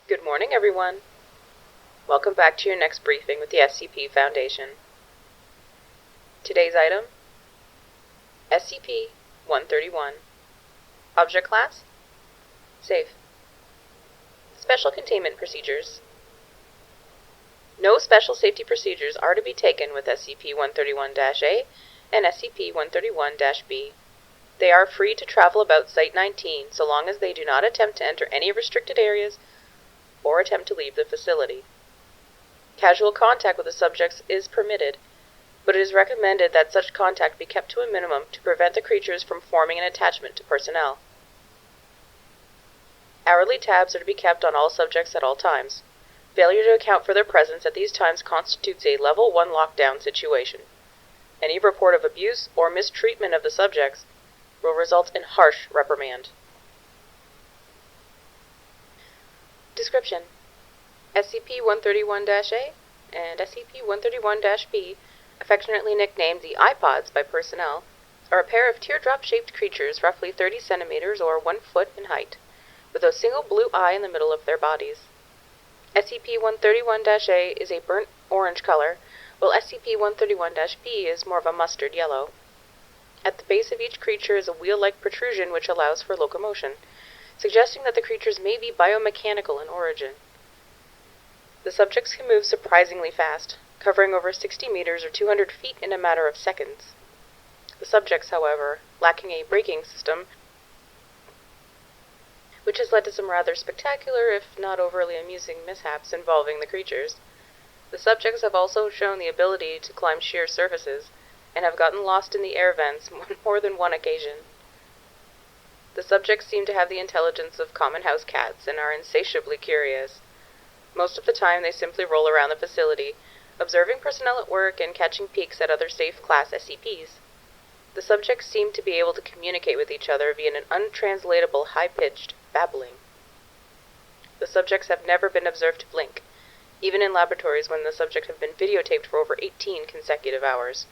Good morning, everyone. Welcome back to your next briefing with the SCP Foundation. Today's item, SCP-131. Object Class, Safe. Special Containment Procedures. No special safety procedures are to be taken with SCP-131-A and SCP-131-B. They are free to travel about Site-19 so long as they do not attempt to enter any restricted areas or attempt to leave the facility. Casual contact with the subjects is permitted, but it is recommended that such contact be kept to a minimum to prevent the creatures from forming an attachment to personnel. Hourly tabs are to be kept on all subjects at all times. Failure to account for their presence at these times constitutes a Level 1 lockdown situation. Any report of abuse or mistreatment of the subjects will result in harsh reprimand. Description: SCP-131-A and SCP-131-B, affectionately nicknamed the iPods by personnel, are a pair of teardrop-shaped creatures roughly 30 centimeters or 1 foot in height, with a single blue eye in the middle of their bodies. SCP-131-A is a burnt orange color, while SCP-131-B is more of a mustard yellow. At the base of each creature is a wheel-like protrusion which allows for locomotion, suggesting that the creatures may be biomechanical in origin. The subjects can move surprisingly fast, covering over 60 meters or 200 feet in a matter of seconds. The subjects, however, lacking a braking system, which has led to some rather spectacular, if not overly amusing, mishaps involving the creatures. The subjects have also shown the ability to climb sheer surfaces, and have gotten lost in the air vents on more than one occasion. The subjects seem to have the intelligence of common house cats and are insatiably curious. Most of the time they simply roll around the facility, observing personnel at work and catching peeks at other safe class SCPs. The subjects seem to be able to communicate with each other via an untranslatable high-pitched babbling. The subjects have never been observed to blink, even in laboratories when the subjects have been videotaped for over 18 consecutive hours.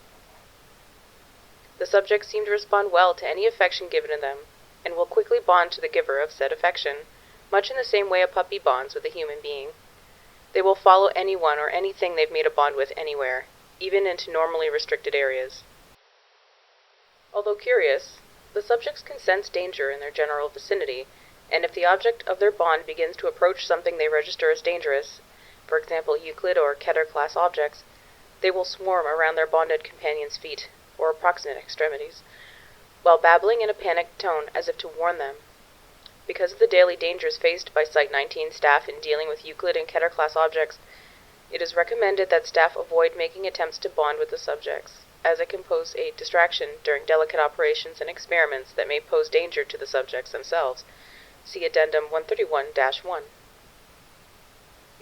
The subjects seem to respond well to any affection given to them, and will quickly bond to the giver of said affection, much in the same way a puppy bonds with a human being. They will follow anyone or anything they've made a bond with anywhere, even into normally restricted areas. Although curious, the subjects can sense danger in their general vicinity, and if the object of their bond begins to approach something they register as dangerous, for example Euclid or Keter class objects, they will swarm around their bonded companion's feet, or proximate extremities, while babbling in a panicked tone as if to warn them. Because of the daily dangers faced by Site-19 staff in dealing with Euclid and Keter class objects, it is recommended that staff avoid making attempts to bond with the subjects, as it can pose a distraction during delicate operations and experiments that may pose danger to the subjects themselves. See Addendum 131-1.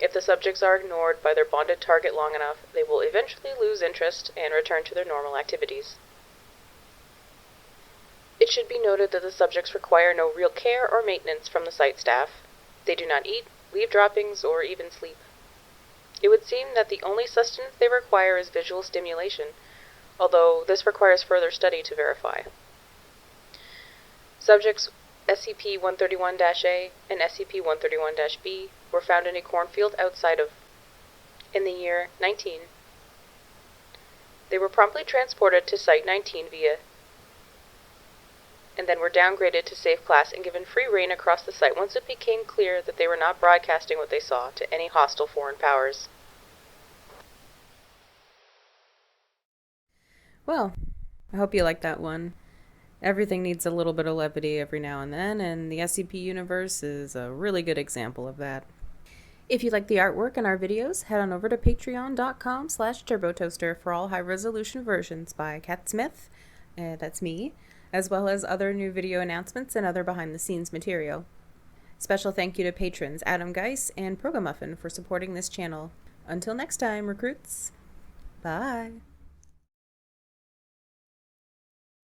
If the subjects are ignored by their bonded target long enough, they will eventually lose interest and return to their normal activities. It should be noted that the subjects require no real care or maintenance from the site staff. They do not eat, leave droppings, or even sleep. It would seem that the only sustenance they require is visual stimulation, although this requires further study to verify. Subjects SCP-131-A and SCP-131-B were found in a cornfield outside of in the year 19. They were promptly transported to Site-19 and then were downgraded to safe class and given free rein across the site once it became clear that they were not broadcasting what they saw to any hostile foreign powers. Well, I hope you liked that one. Everything needs a little bit of levity every now and then, and the SCP universe is a really good example of that. If you like the artwork in our videos, head on over to patreon.com/turbotoaster for all high-resolution versions by Cat Smith, that's me, as well as other new video announcements and other behind-the-scenes material. Special thank you to patrons Adam Geiss and Progamuffin for supporting this channel. Until next time, recruits. Bye!